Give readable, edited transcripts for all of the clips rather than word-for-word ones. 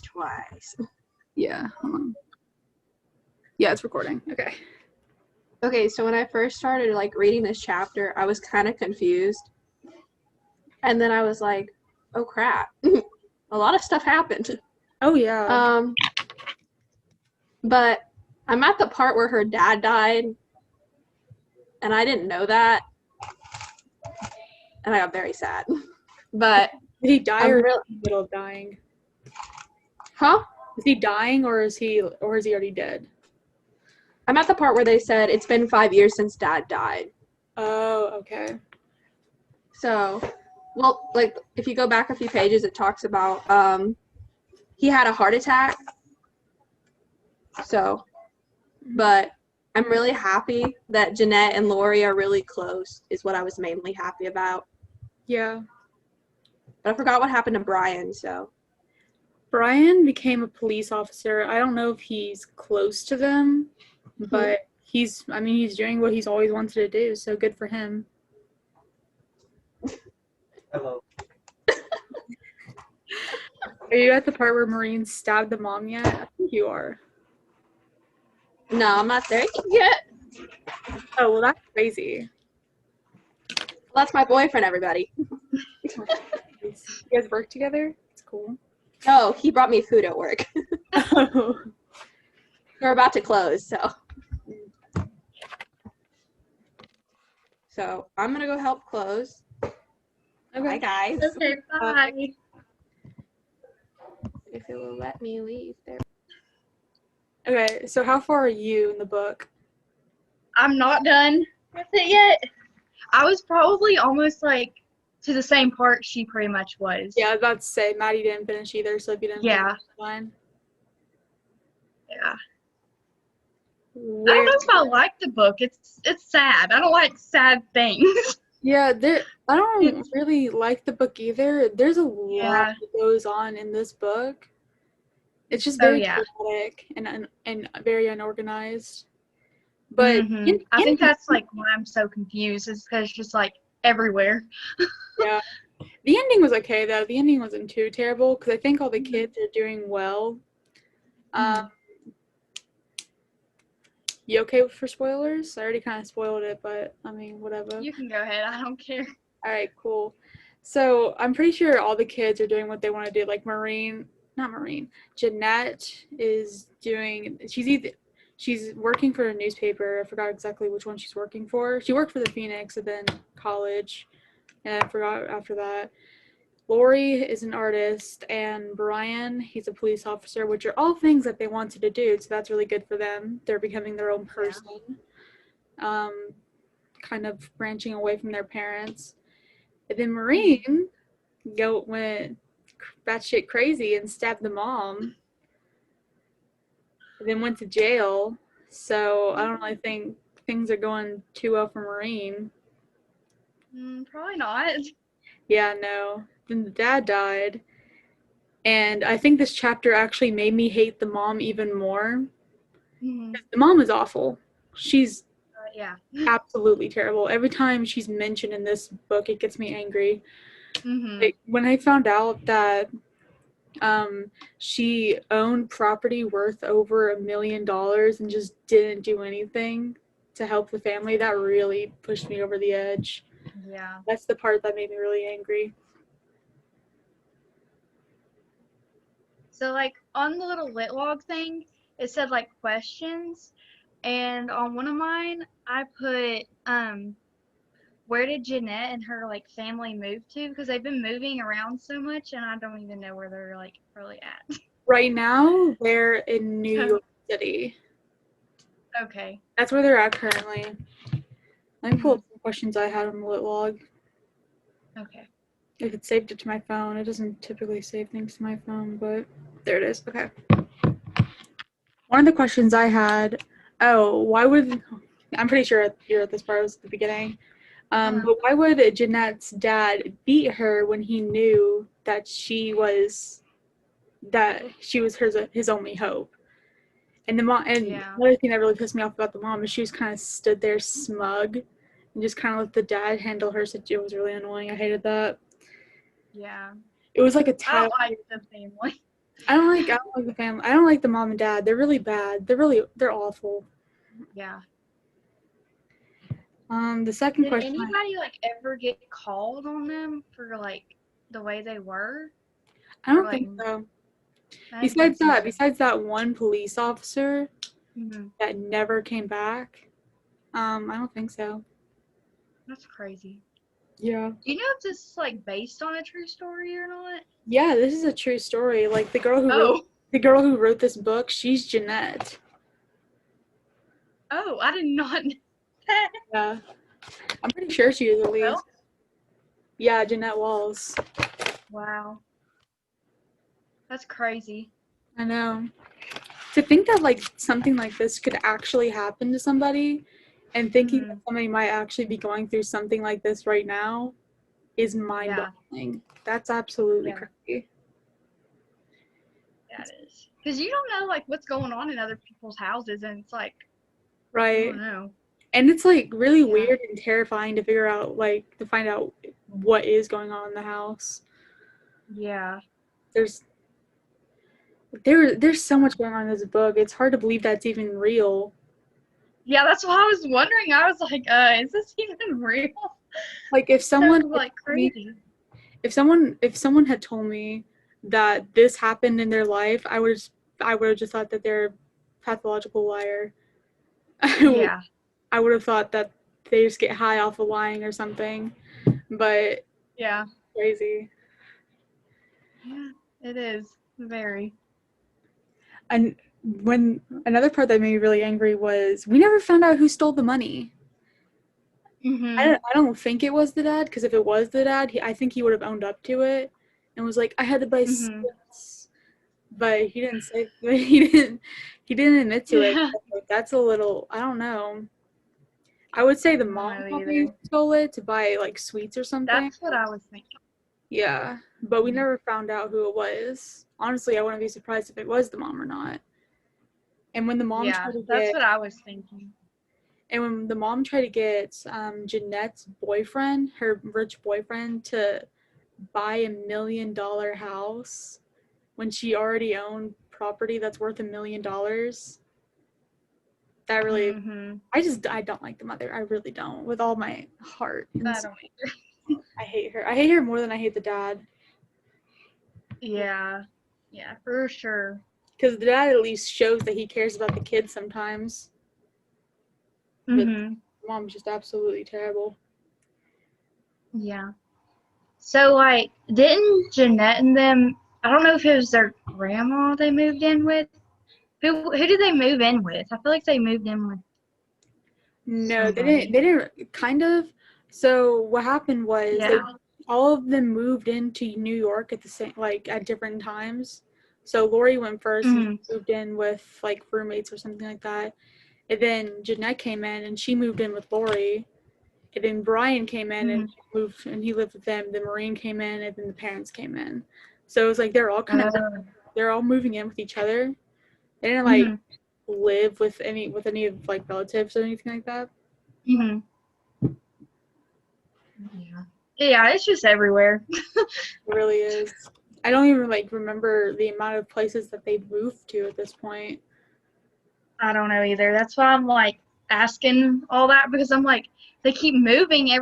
twice. Yeah, hold on. Yeah, it's recording. Okay. Okay, so when I first started like reading this chapter, I was kind of confused. And then I was like, oh crap. A lot of stuff happened. Oh, yeah. But I'm at the part where her dad died, and I didn't know that. And I got very sad. But Did he die I'm or is really- he in the middle of dying? Huh? Is he dying or is he already dead? I'm at the part where they said it's been 5 years since dad died. Oh, okay. So, well, like if you go back a few pages, it talks about he had a heart attack. So, but I'm really happy that Jeanette and Lori are really close, is what I was mainly happy about. Yeah. But I forgot what happened to Brian, so. Brian became a police officer. I don't know if he's close to them, but he's doing what he's always wanted to do, so good for him. Hello. Are you at the part where Maureen stabbed the mom yet? I think you are. No, I'm not there yet. Oh, well, that's crazy. Well, that's my boyfriend, everybody. You guys work together? It's cool. No, he brought me food at work. Oh. We're about to close, so. So I'm gonna go help close. Okay. Bye, guys. Okay, bye. If it will let me leave there. Okay, so how far are you in the book? I'm not done with it yet. I was probably almost like to the same part she pretty much was. Yeah, I was about to say, Maddie didn't finish either, so if you didn't Yeah. finish, it's fine. Yeah. I don't know if I like the book. It's sad. I don't like sad things. Yeah, I don't really like the book either. There's a lot Yeah. that goes on in this book. It's just very yeah. chaotic and very unorganized. But Mhm. I think that's like why I'm so confused, is because it's just like everywhere. yeah, the ending was okay though. The ending wasn't too terrible because I think all the kids are doing well. You okay for spoilers? I already kind of spoiled it, but I mean, whatever. You can go ahead. I don't care. All right, cool. So I'm pretty sure all the kids are doing what they want to do. Like Jeanette is doing. She's working for a newspaper. I forgot exactly which one she's working for. She worked for the Phoenix and then college, and I forgot after that. Lori is an artist, and Brian, he's a police officer, which are all things that they wanted to do, so that's really good for them. They're becoming their own person, kind of branching away from their parents. And then Maureen went batshit crazy and stabbed the mom, and then went to jail, so I don't really think things are going too well for Maureen. Probably not. Yeah, no. Then the dad died. And I think this chapter actually made me hate the mom even more. Mhm. The mom is awful. She's Yeah. absolutely terrible. Every time she's mentioned in this book, it gets me angry. Mhm. Like, when I found out that she owned property worth over $1 million and just didn't do anything to help the family, that really pushed me over the edge. Yeah. That's the part that made me really angry. So, like, on the little lit log thing, it said, like, questions. And on one of mine, I put, where did Jeanette and her, like, family move to? Because they've been moving around so much, and I don't even know where they're, like, really at. Right now, they're in New York City. Okay. That's where they're at currently. Let me pull up some questions I had on the lit log. Okay. If it saved it to my phone, it doesn't typically save things to my phone, but there it is. Okay. One of the questions I had, I'm pretty sure you're at this part, it was at the beginning. But why would Jeanette's dad beat her when he knew that she was his only hope? And the mom, another thing that really pissed me off about the mom is she was kind of stood there smug and just kind of let the dad handle her. So it was really annoying. I hated that. Yeah. It was like a I don't like the family. I don't like the family. I don't like the mom and dad. They're really bad. They're awful. Yeah. The second Did question anybody like ever get called on them for like the way they were? I don't Or, think like, so. I didn't think so. Besides that one police officer Mhm. that never came back, I don't think so. That's crazy. Yeah. Do you know if this is like based on a true story or not? Yeah, this is a true story. Like the girl who wrote this book, she's Jeanette. Oh, I did not know that. Yeah. I'm pretty sure she is at least. Well, Yeah, Jeanette Walls. wow. That's crazy. I know. To think that like something like this could actually happen to somebody and thinking that somebody might actually be going through something like this right now is mind-boggling. That's absolutely crazy. That is. Because you don't know like what's going on in other people's houses, and it's like, I Right. don't know. And it's like really weird and terrifying to figure out to find out what is going on in the house. Yeah. There's so much going on in this book. It's hard to believe that's even real. Yeah, that's what I was wondering. I was like, is this even real? Like if someone Sounds like crazy. if someone had told me that this happened in their life, I would have just thought that they're a pathological liar. Yeah. I would have thought that they just get high off of lying or something. But Yeah. crazy. Yeah, it is. Very. And when another part that made me really angry was we never found out who stole the money. Mm-hmm. I don't think it was the dad, because if it was the dad, I think he would have owned up to it and was like, I had to buy cigarettes. But he didn't say he didn't admit to it. Like, that's a little, I don't know. I would say the mom probably stole it to buy like sweets or something. That's what I was thinking. Yeah, but we never found out who it was. Honestly, I wouldn't be surprised if it was the mom or not. And when the mom tried to that's what I was thinking. And when the mom tried to get Jeanette's boyfriend, her rich boyfriend, to buy $1 million house when she already owned property that's worth $1 million, that really, I don't like the mother. I really don't, with all my heart. I don't either. I hate her. I hate her more than I hate the dad. Yeah, for sure. Because the dad at least shows that he cares about the kids sometimes. But mom's just absolutely terrible. Yeah. So, like, didn't Jeanette and them, I don't know if it was their grandma they moved in with. Who did they move in with? I feel like they moved in with No, somebody. they didn't, kind of. So what happened was all of them moved into New York at the same, like, at different times. So Lori went first and moved in with, like, roommates or something like that. And then Jeanette came in and she moved in with Lori. And then Brian came in and moved and he lived with them. Then Maureen came in and then the parents came in. So it was like they're all kind of they're all moving in with each other. They didn't like live with any of like relatives or anything like that. Yeah, it's just everywhere. It really is. I don't even like remember the amount of places that they moved to at this point. I don't know either. That's why I'm like asking all that, because I'm like, they keep moving I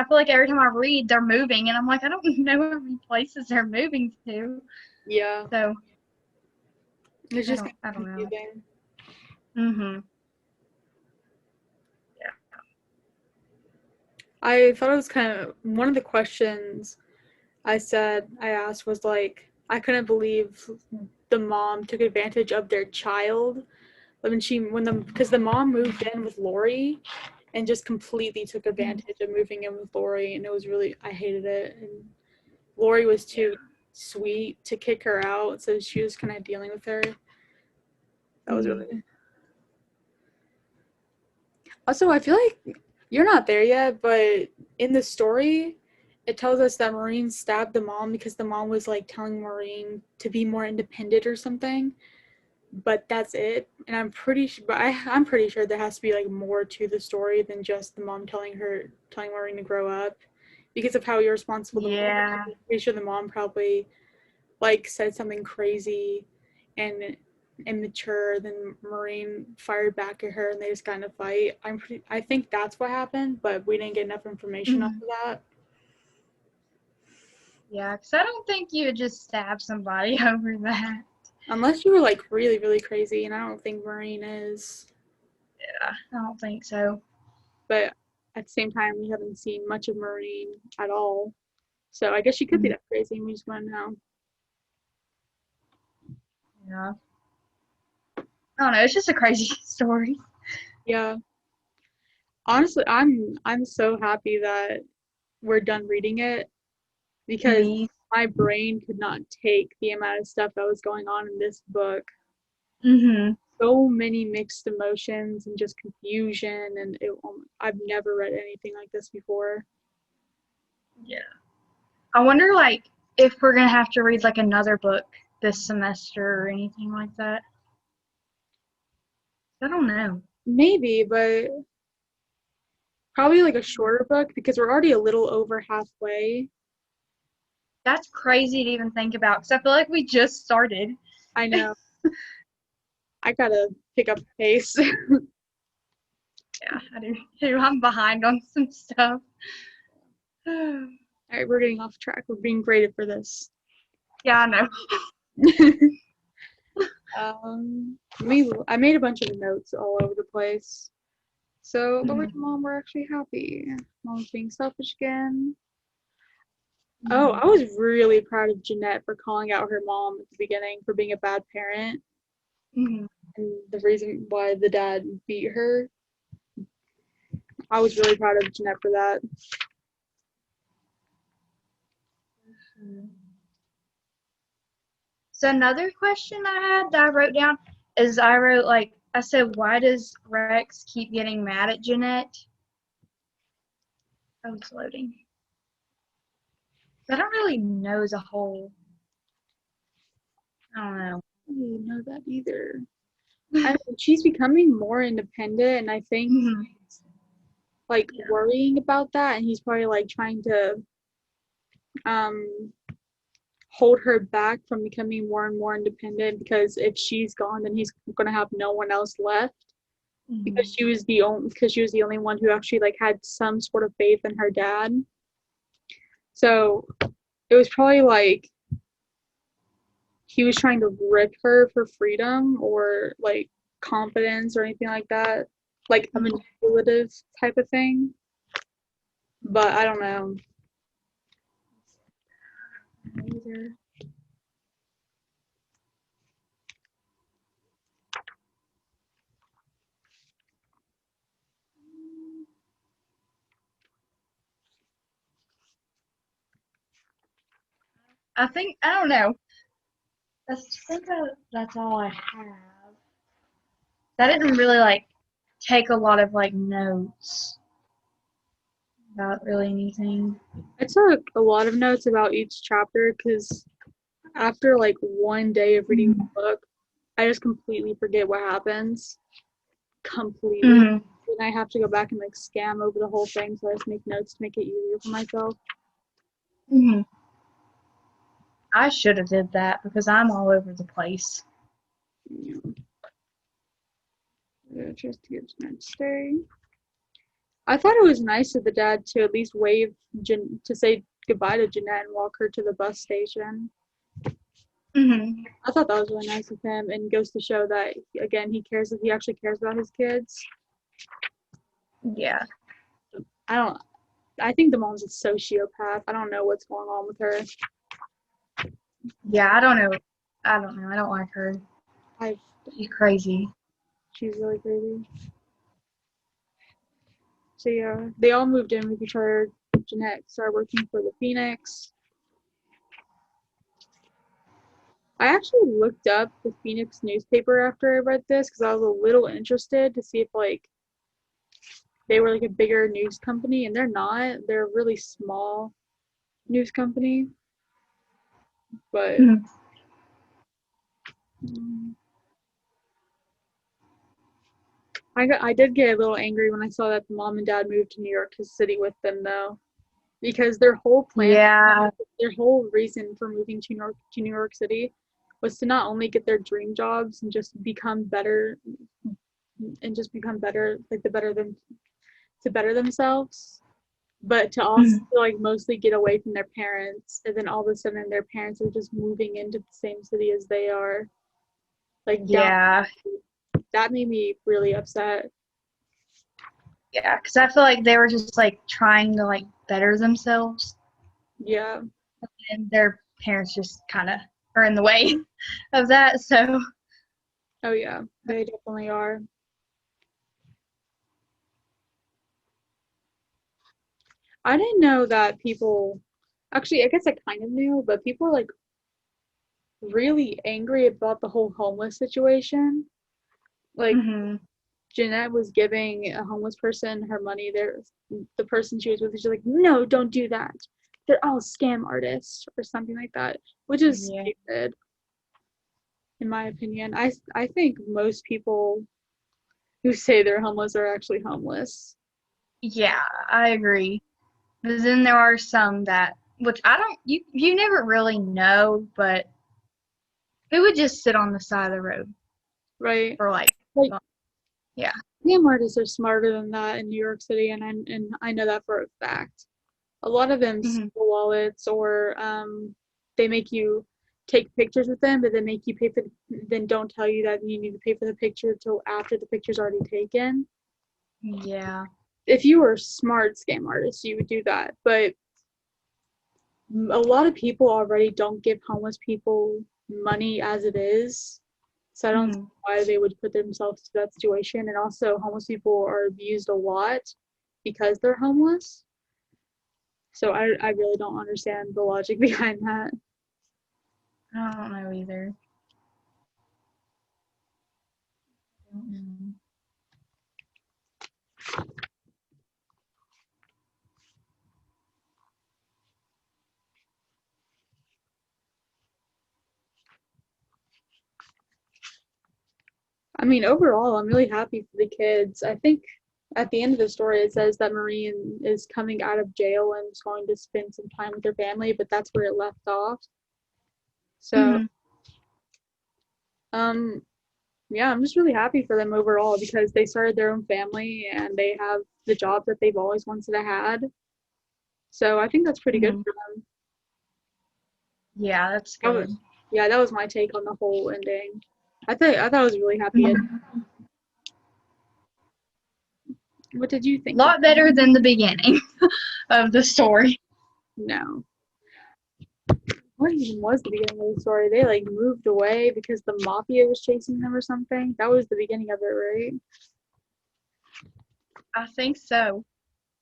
feel like every time I read they're moving and I'm like, I don't know how many places they're moving to. Yeah. So it's just I don't know. Yeah. I thought it was kind of one of the questions I asked was like, I couldn't believe the mom took advantage of their child because the mom moved in with Lori and just completely took advantage of moving in with Lori, and it was really, I hated it. And Lori was too sweet to kick her out, so she was kind of dealing with her. That was really. Also, I feel like you're not there yet, but in the story, it tells us that Maureen stabbed the mom because the mom was like telling Maureen to be more independent or something. But that's it. And I'm pretty sure there has to be like more to the story than just the mom telling Maureen to grow up, because of how irresponsible the mom is. I'm pretty sure the mom probably like said something crazy and immature, then Maureen fired back at her and they just got in a fight. I think that's what happened, but we didn't get enough information off of that. Yeah, because I don't think you would just stab somebody over that. Unless you were like really, really crazy, and I don't think Maureen is. Yeah, I don't think so. But at the same time, we haven't seen much of Maureen at all. So I guess she could be that crazy, and we just want to know. Yeah. I don't know. It's just a crazy story. Yeah. Honestly, I'm so happy that we're done reading it because Me. my brain could not take the amount of stuff that was going on in this book. Mm-hmm. So many mixed emotions and just confusion, and I've never read anything like this before. Yeah. I wonder, like, if we're gonna have to read like another book this semester or anything like that. I don't know. Maybe, but probably like a shorter book because we're already a little over halfway. That's crazy to even think about because I feel like we just started. I know. I gotta pick up the pace. Yeah, I do too. I'm behind on some stuff. All right, we're getting off track. We're being graded for this. Yeah, I know. I made a bunch of notes all over the place. So, but with Mom, we're actually happy. Mom's being selfish again. Oh, I was really proud of Jeanette for calling out her mom at the beginning for being a bad parent. Mm-hmm. And the reason why the dad beat her. I was really proud of Jeanette for that. So another question I had that I wrote down is I said, why does Rex keep getting mad at Jeanette? Oh, it's loading. I don't really know as a whole. I don't know. I didn't know that either. I mean, she's becoming more independent, and I think like worrying about that, and he's probably like trying to hold her back from becoming more and more independent because if she's gone, then he's gonna have no one else left. Because she was the only one who actually like had some sort of faith in her dad. So it was probably like he was trying to rip her for freedom or like confidence or anything like that, like a manipulative type of thing. But I don't know. Either. I don't know. That's all I have. I didn't really like take a lot of like notes about really anything. I took a lot of notes about each chapter because after like one day of reading the book, I just completely forget what happens. Completely. And I have to go back and like scan over the whole thing, so I just make notes to make it easier for myself. I should have did that because I'm all over the place. Yeah, just to get Jeanette to stay. I thought it was nice of the dad to at least wave to say goodbye to Jeanette and walk her to the bus station. I thought that was really nice of him, and goes to show that again he actually cares about his kids. Yeah. I think the mom's a sociopath. I don't know what's going on with her. Yeah, I don't know. I don't like her. She's crazy. She's really crazy. So yeah, they all moved in with each other. Jeanette started working for the Phoenix. I actually looked up the Phoenix newspaper after I read this because I was a little interested to see if like they were like a bigger news company, and they're not. They're a really small news company. But I did get a little angry when I saw that the mom and dad moved to New York City with them though. because their whole plan, Yeah. their whole reason for moving to New York City was to not only get their dream jobs and just become better like to better themselves, but to also like mostly get away from their parents. And then all of a sudden their parents are just moving into the same city as they are, like down. Yeah. That made me really upset. Yeah, because I feel like they were just like trying to like better themselves, Yeah. and their parents just kind of are in the way of that. So Oh yeah, they definitely are. I didn't know that people, actually, I guess I kind of knew, but people are like really angry about the whole homeless situation. Like, mhm. Jeanette was giving a homeless person her money. The person she was with, she's like, no, don't do that. They're all scam artists or something like that, which is Yeah. stupid, in my opinion. I think most people who say they're homeless are actually homeless. Yeah, I agree. But then there are some that, which I don't, you never really know, but who would just sit on the side of the road Right? for like, Like, yeah. scam artists are smarter than that in New York City, and I know that for a fact. A lot of them steal Mhm. wallets, or they make you take pictures with them, but they make you pay for then don't tell you that you need to pay for the picture till after the picture's already taken. Yeah. If you were a smart scam artist, you would do that. But a lot of people already don't give homeless people money as it is. So I don't see Mhm. why they would put themselves to that situation. And also, homeless people are abused a lot because they're homeless. So I really don't understand the logic behind that. I don't know either. Mhm. I mean, overall, I'm really happy for the kids. I think at the end of the story, it says that Marine is coming out of jail and is going to spend some time with her family, but that's where it left off. So, Mhm. um, yeah, I'm just really happy for them overall because they started their own family and they have the job that they've always wanted to have. So I think that's pretty good Mhm. for them. Yeah, that's That was, good. yeah, that was my take on the whole ending. I thought it was really happy. Mhm. What did you A think of lot better than the beginning of the story. No? What even was the beginning of the story? They like moved away because the mafia was chasing them or something. That was the beginning of it, right? I think so.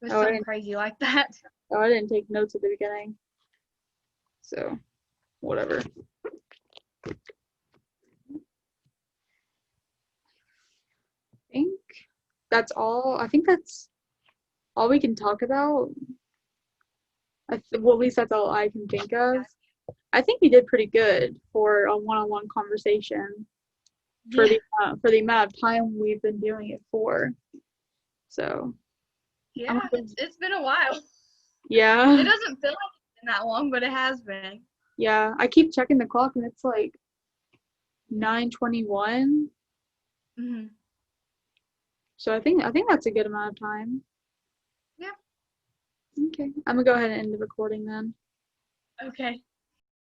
It was Oh, something crazy like that. I didn't take notes at the beginning. So, whatever. I think that's all. I think that's all we can talk about. Well, at least that's all I can think of. I think we did pretty good for a one-on-one conversation Yeah. for the amount of time we've been doing it for. So, I'm Yeah, gonna, it's been a while. yeah, It doesn't feel like it's been that long, but it has been. yeah. I keep checking the clock and it's like 9:21. Mhm. So I think that's a good amount of time. Yeah. Okay. I'm gonna go ahead and end the recording then. Okay.